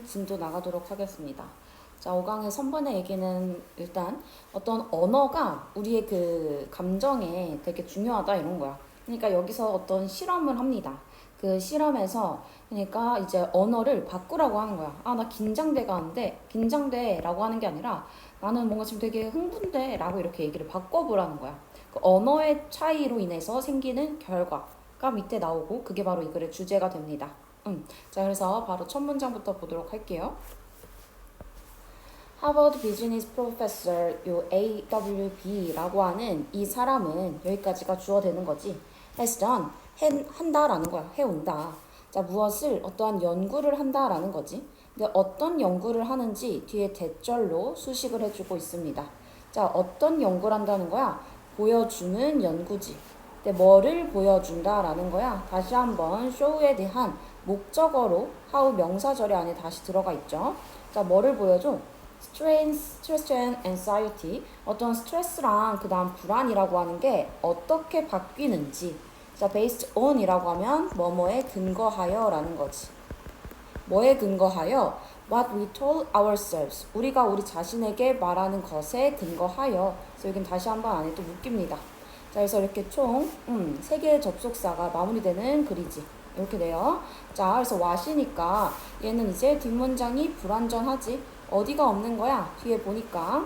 진도 나가도록 하겠습니다. 자, 5강의 선반의 얘기는 일단 어떤 언어가 우리의 그 감정에 되게 중요하다 이런 거야. 그러니까 여기서 어떤 실험을 합니다. 그 실험에서 그러니까 이제 언어를 바꾸라고 하는 거야. 아, 나 긴장돼가 하는데 긴장돼 라고 하는 게 아니라 나는 뭔가 지금 되게 흥분돼 라고 이렇게 얘기를 바꿔보라는 거야. 그 언어의 차이로 인해서 생기는 결과가 밑에 나오고 그게 바로 이 글의 주제가 됩니다. 자, 그래서 바로 첫 문장부터 보도록 할게요. 하버드 비즈니스 프로페서 요 AWB라고 하는 이 사람은 여기까지가 주어되는 거지. has done 한다라는 거야. 해온다. 자, 무엇을 어떠한 연구를 한다라는 거지. 근데 어떤 연구를 하는지 뒤에 대절로 수식을 해주고 있습니다. 자, 어떤 연구를 한다는 거야? 보여주는 연구지. 근데 뭐를 보여준다라는 거야? 다시 한번 show에 대한 목적어로 how 명사절이 안에 다시 들어가 있죠. 자, 뭐를 보여줘? stress and anxiety, 어떤 스트레스랑 그 다음 불안이라고 하는 게 어떻게 바뀌는지. 자, based on 이라고 하면 뭐뭐에 근거하여 라는 거지. 뭐에 근거하여? What we told ourselves, 우리가 우리 자신에게 말하는 것에 근거하여. 그래서 여긴 다시 한번 안에 또 묶입니다. 자, 그래서 이렇게 총 3개의 접속사가 마무리되는 글이지. 이렇게 돼요. 자, 그래서 what이니까 얘는 이제 뒷문장이 불완전하지. 어디가 없는 거야? 뒤에 보니까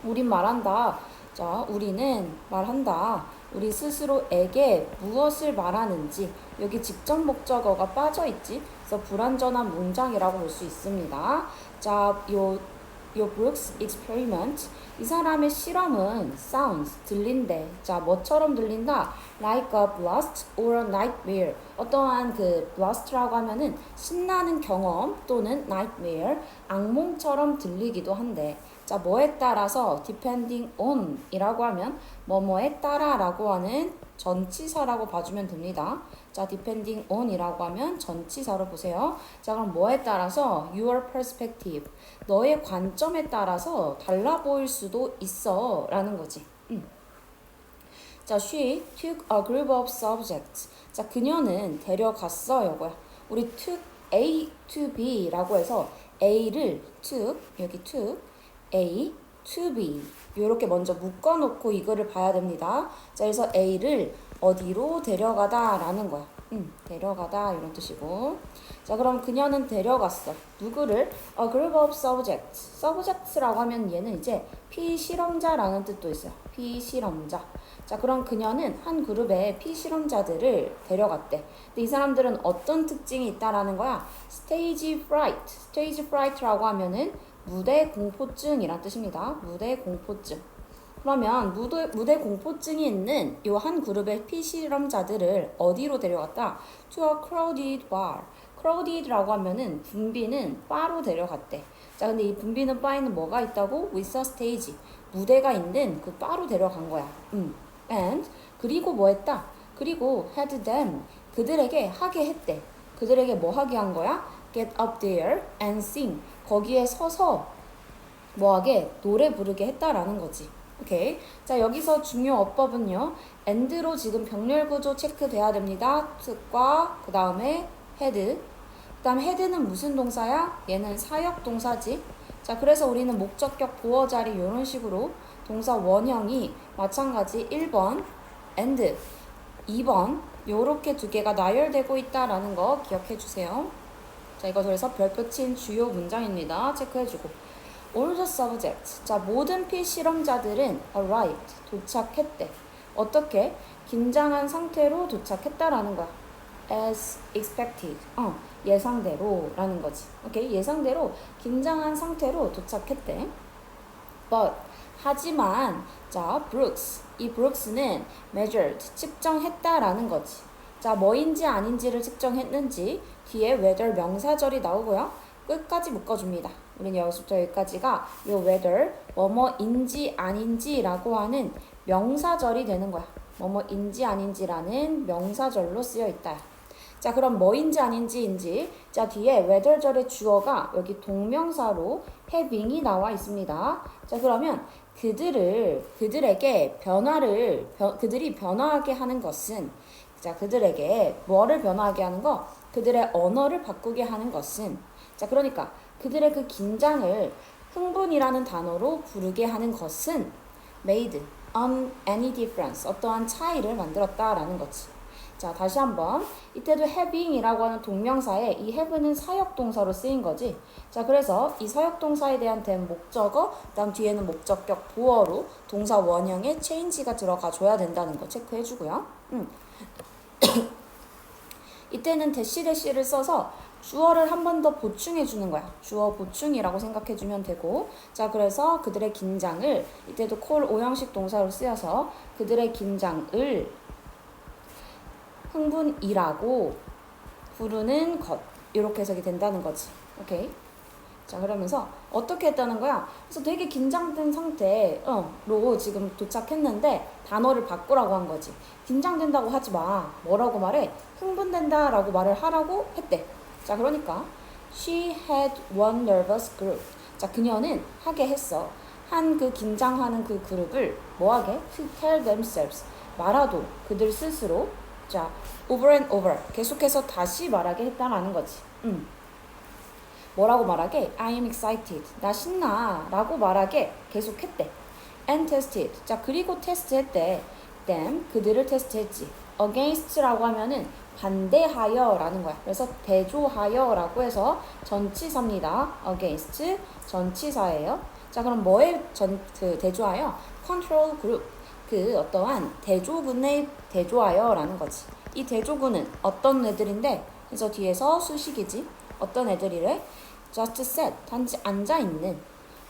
우린 말한다. 자, 우리는 말한다. 우리 스스로에게 무엇을 말하는지. 여기 직접 목적어가 빠져있지. 그래서 불완전한 문장이라고 볼 수 있습니다. 자, 요 Brooks experiment, 이 사람의 실험은 sounds, 들린대. 자, 뭐처럼 들린다? Like a blast or a nightmare. 어떠한 그 blast라고 하면은 신나는 경험 또는 nightmare, 악몽처럼 들리기도 한데. 자, 뭐에 따라서 depending on 이라고 하면 뭐뭐에 따라라고 하는 전치사라고 봐주면 됩니다. 자, depending on 이라고 하면 전치사로 보세요. 자, 그럼 뭐에 따라서? Your perspective. 너의 관점에 따라서 달라 보일 수도 있어 라는 거지. 자, she took a group of subjects. 자, 그녀는 데려갔어 요거야. 우리 took A to B 라고 해서 A를 took, 여기 took A to B 이렇게 먼저 묶어놓고 이거를 봐야 됩니다. 자, 그래서 A를 어디로 데려가다 라는 거야. 데려가다 이런 뜻이고. 자, 그럼 그녀는 데려갔어. 누구를? A group of subjects. subjects라고 하면 얘는 이제 피실험자라는 뜻도 있어요. 피실험자. 자, 그럼 그녀는 한 그룹의 피실험자들을 데려갔대. 근데 이 사람들은 어떤 특징이 있다라는 거야? stage fright. stage fright라고 하면은 무대 공포증이란 뜻입니다. 무대 공포증. 그러면 무대 공포증이 있는 이 한 그룹의 피실험자들을 어디로 데려갔다? To a crowded bar. crowded라고 하면은 붐비는 바로 데려갔대. 자, 근데 이 붐비는 바에는 뭐가 있다고? With a stage. 무대가 있는 그 바로 데려간 거야. And 그리고 뭐 했다? 그리고 had them. 그들에게 하게 했대. 그들에게 뭐 하게 한 거야? Get up there and sing. 거기에 서서 뭐하게? 노래 부르게 했다라는 거지. 오케이. 자, 여기서 중요 어법은요. and로 지금 병렬 구조 체크돼야 됩니다. to과 그 다음에 had. 그 다음 had는 무슨 동사야? 얘는 사역 동사지. 자, 그래서 우리는 목적격 보어 자리 이런 식으로 동사 원형이 마찬가지 1번 and 2번 요렇게 두 개가 나열되고 있다라는 거 기억해 주세요. 자, 이거 그래서 별표 친 주요 문장입니다. 체크해주고. All the subjects. 자, 모든 피실험자들은 arrived. 도착했대. 어떻게? 긴장한 상태로 도착했다라는 거야. As expected. 예상대로 라는 거지. 오케이? 예상대로 긴장한 상태로 도착했대. But 하지만 자, Brooks. 이 Brooks는 measured. 측정했다라는 거지. 자, 뭐인지 아닌지를 측정했는지 뒤에 whether 명사절이 나오고요. 끝까지 묶어줍니다. 우리는 여기서부터 여기까지가 이 whether 뭐뭐인지 아닌지라고 하는 명사절이 되는 거야. 뭐뭐인지 아닌지라는 명사절로 쓰여 있다. 자, 그럼 뭐인지 아닌지인지. 자, 뒤에 whether절의 주어가 여기 동명사로 having이 나와 있습니다. 자, 그러면 그들에게 그들이 변화하게 하는 것은, 자, 그들에게 뭐를 변화하게 하는 거? 그들의 언어를 바꾸게 하는 것은, 자, 그러니까 그들의 그 긴장을 흥분이라는 단어로 부르게 하는 것은 made any difference, 어떠한 차이를 만들었다라는 거지. 자, 다시 한번. 이때도 having이라고 하는 동명사에 이 have는 사역동사로 쓰인 거지. 자, 그래서 이 사역동사에 대한 된 목적어, 그다음 뒤에는 목적격 보어로 동사 원형에 change가 들어가 줘야 된다는 거 체크해 주고요. 이때는 대시를 써서 주어를 한 번 더 보충해 주는 거야. 주어 보충이라고 생각해 주면 되고, 자, 그래서 그들의 긴장을 이때도 call 오형식 동사로 쓰여서 그들의 긴장을 흥분이라고 부르는 것, 이렇게 해석이 된다는 거지. 오케이? 자, 그러면서 어떻게 했다는 거야? 그래서 되게 긴장된 상태로 지금 도착했는데 단어를 바꾸라고 한 거지. 긴장된다고 하지 마. 뭐라고 말해? 흥분된다라고 말을 하라고 했대. 자, 그러니까 she had one nervous group. 자, 그녀는 하게 했어. 한 그 긴장하는 그 그룹을 뭐하게? To tell themselves. 말하도 그들 스스로. 자, over and over. 계속해서 다시 말하게 했다라는 거지. 뭐라고 말하게? I am excited. 나 신나. 라고 말하게 계속했대. And tested. 자, 그리고 테스트했대. them. 그들을 테스트했지. against라고 하면은 반대하여 라는 거야. 그래서 대조하여 라고 해서 전치사입니다. against. 전치사예요. 자, 그럼 뭐에 대조하여? control group. 그 어떠한 대조군에 대조하여 라는 거지. 이 대조군은 어떤 애들인데? 그래서 뒤에서 수식이지. 어떤 애들이래? Just sat, 단지 앉아있는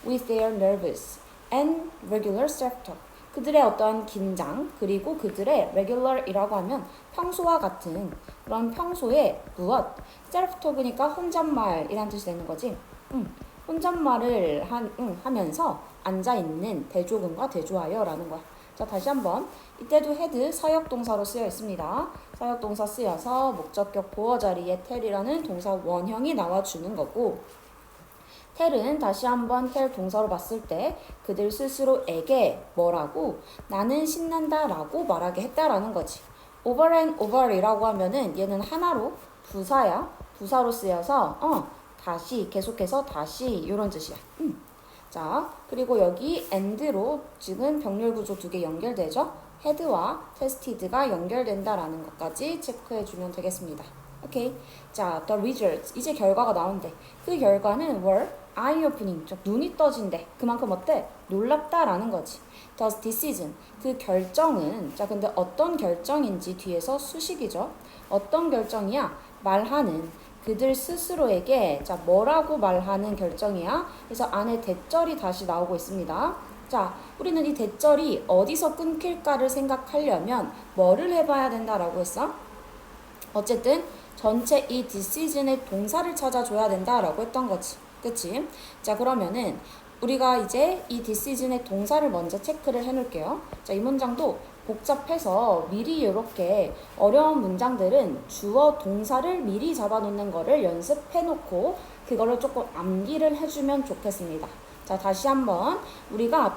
with their nervous and regular self-talk. 그들의 어떠한 긴장, 그리고 그들의 regular이라고 하면 평소와 같은 그런 평소의 무엇? self-talk이니까 혼잣말이란 뜻이 되는 거지. 혼잣말을 하면서 앉아있는 대조군과 대조하여라는 거야. 자, 다시 한번. 이때도 had 사역동사로 쓰여 있습니다. 사역동사 쓰여서 목적격 보어 자리에 tell이라는 동사 원형이 나와주는 거고, tell은 다시 한번 tell 동사로 봤을 때 그들 스스로에게 뭐라고? 나는 신난다 라고 말하게 했다라는 거지. over and over이라고 하면은 얘는 하나로 부사야. 부사로 쓰여서 다시 계속해서 다시 이런 뜻이야. 자, 그리고 여기 and로 지금 병렬 구조 두 개 연결되죠? had와 tested가 연결된다라는 것까지 체크해주면 되겠습니다. 오케이. 자, the results. 이제 결과가 나온대. 그 결과는 were eye-opening. 눈이 떠진대. 그만큼 어때? 놀랍다라는 거지. Thus decision. 그 결정은, 자, 근데 어떤 결정인지 뒤에서 수식이죠. 어떤 결정이야? 말하는. 그들 스스로에게 자 뭐라고 말하는 결정이야? 그래서 안에 대절이 다시 나오고 있습니다. 자, 우리는 이 대절이 어디서 끊길까를 생각하려면 뭐를 해봐야 된다라고 했어? 어쨌든 전체 이 decision의 동사를 찾아줘야 된다라고 했던 거지. 그치? 자, 그러면은 우리가 이제 이 decision의 동사를 먼저 체크를 해놓을게요. 자, 이 문장도 복잡해서 미리 이렇게 어려운 문장들은 주어 동사를 미리 잡아놓는 거를 연습해놓고 그거를 조금 암기를 해주면 좋겠습니다. 자, 다시 한번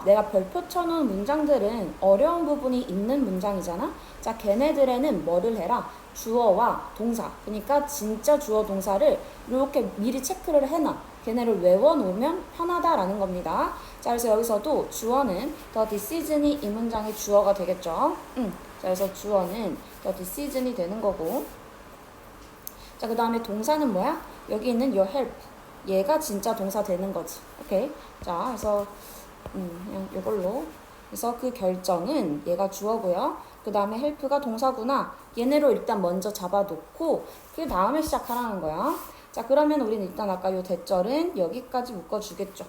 내가 별표 쳐놓은 문장들은 어려운 부분이 있는 문장이잖아. 자, 걔네들에는 뭐를 해라? 주어와 동사. 그러니까 진짜 주어 동사를 이렇게 미리 체크를 해놔. 걔네를 외워놓으면 편하다라는 겁니다. 자, 그래서 여기서도 주어는 the decision이 이 문장의 주어가 되겠죠. 자, 그래서 주어는 the decision이 되는 거고. 자, 그 다음에 동사는 뭐야? 여기 있는 your help. 얘가 진짜 동사 되는 거지. 오케이. 자, 그래서 그냥 이걸로. 그래서 그 결정은 얘가 주어고요. 그 다음에 help가 동사구나. 얘네로 일단 먼저 잡아놓고 그 다음에 시작하라는 거야. 자, 그러면 우리는 일단 아까 요 대절은 여기까지 묶어주겠죠.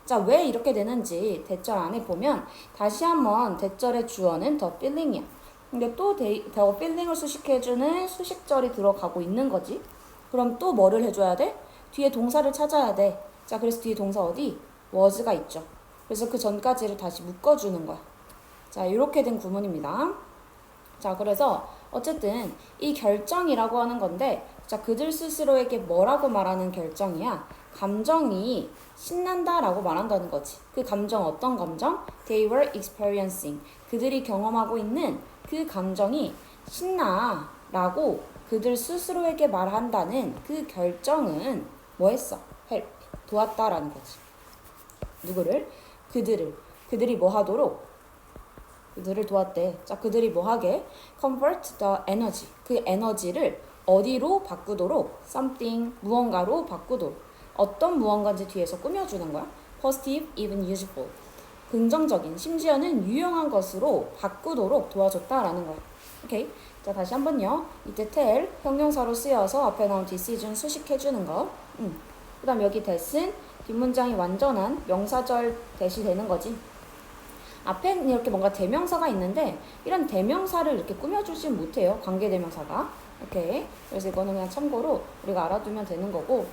자, 왜 이렇게 되는지 대절 안에 보면 다시 한번 대절의 주어는 the feeling이야. 근데 또 the feeling을 수식해주는 수식절이 들어가고 있는 거지. 그럼 또 뭐를 해줘야 돼? 뒤에 동사를 찾아야 돼. 자, 그래서 뒤에 동사 어디? was가 있죠. 그래서 그 전까지를 다시 묶어주는 거야. 자, 이렇게 된 구문입니다. 자, 그래서 어쨌든 이 결정이라고 하는 건데, 자, 그들 스스로에게 뭐라고 말하는 결정이야? 감정이 신난다라고 말한다는 거지. 그 감정 어떤 감정? They were experiencing. 그들이 경험하고 있는 그 감정이 신나라고 그들 스스로에게 말한다는 그 결정은 뭐 했어? help. 도왔다라는 거지. 누구를? 그들을. 그들이 뭐 하도록? 그들을 도왔대. 자, 그들이 뭐 하게? convert the energy. 그 에너지를 어디로 바꾸도록? something, 무언가로 바꾸도록. 어떤 무언가인지 뒤에서 꾸며주는 거야. positive, even useful. 긍정적인, 심지어는 유용한 것으로 바꾸도록 도와줬다라는 거야. 오케이? 자, 다시 한번요. 이때 tell, 형용사로 쓰여서 앞에 나온 decision 수식해주는 거. 그 다음 여기 that은 뒷문장이 완전한 명사절 대시 되는 거지. 앞에 이렇게 뭔가 대명사가 있는데 이런 대명사를 이렇게 꾸며주진 못해요. 관계대명사가. 오케이. 그래서 이거는 그냥 참고로 우리가 알아두면 되는 거고.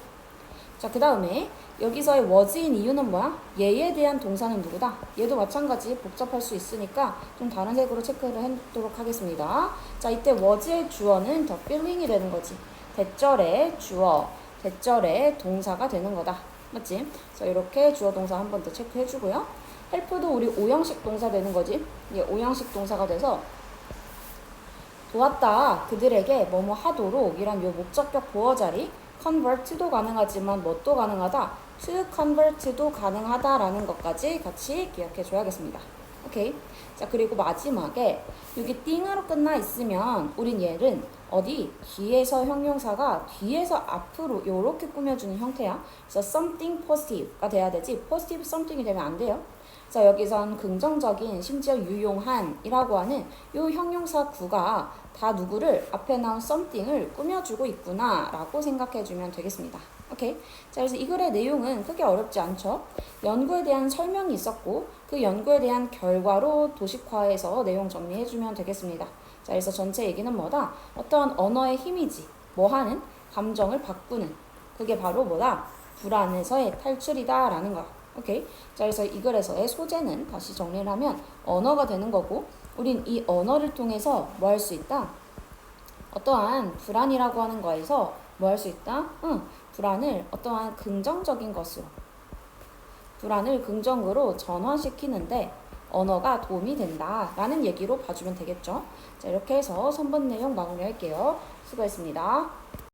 자, 그 다음에 여기서의 was인 이유는 뭐야? 얘에 대한 동사는 누구다? 얘도 마찬가지 복잡할 수 있으니까 좀 다른 색으로 체크를 해도록 하겠습니다. 자, 이때 was의 주어는 the feeling이 되는 거지. 대절의 주어, 대절의 동사가 되는 거다. 맞지? 자, 이렇게 주어 동사 한 번 더 체크해주고요. help도 우리 오형식 동사 되는 거지. 이게 오형식 동사가 돼서 도왔다, 그들에게 뭐뭐 하도록 이란 요 목적격 보어 자리 convert도 가능하지만 뭣도 가능하다, to convert도 가능하다라는 것까지 같이 기억해 줘야겠습니다. 오케이. 자, 그리고 마지막에 여기 띵으로 끝나 있으면 우린 얘는 어디 뒤에서 형용사가 뒤에서 앞으로 요렇게 꾸며주는 형태야. 그래서 something positive가 돼야 되지 positive something이 되면 안 돼요. 자, 여기선 긍정적인, 심지어 유용한이라고 하는 이 형용사 구가 다 누구를 앞에 나온 something을 꾸며주고 있구나 라고 생각해주면 되겠습니다. 오케이. 자, 그래서 이 글의 내용은 크게 어렵지 않죠. 연구에 대한 설명이 있었고 그 연구에 대한 결과로 도식화해서 내용 정리해주면 되겠습니다. 자, 그래서 전체 얘기는 뭐다? 어떠한 언어의 힘이지. 뭐 하는? 감정을 바꾸는. 그게 바로 뭐다? 불안에서의 탈출이다 라는 거야. 오케이. 자, 그래서 이 글에서의 소재는 다시 정리를 하면 언어가 되는 거고 우린 이 언어를 통해서 뭐 할 수 있다? 어떠한 불안이라고 하는 거에서 뭐 할 수 있다? 불안을 어떠한 긍정적인 것으로 불안을 긍정으로 전환시키는데 언어가 도움이 된다 라는 얘기로 봐주면 되겠죠. 자, 이렇게 해서 선본 내용 마무리할게요. 수고했습니다.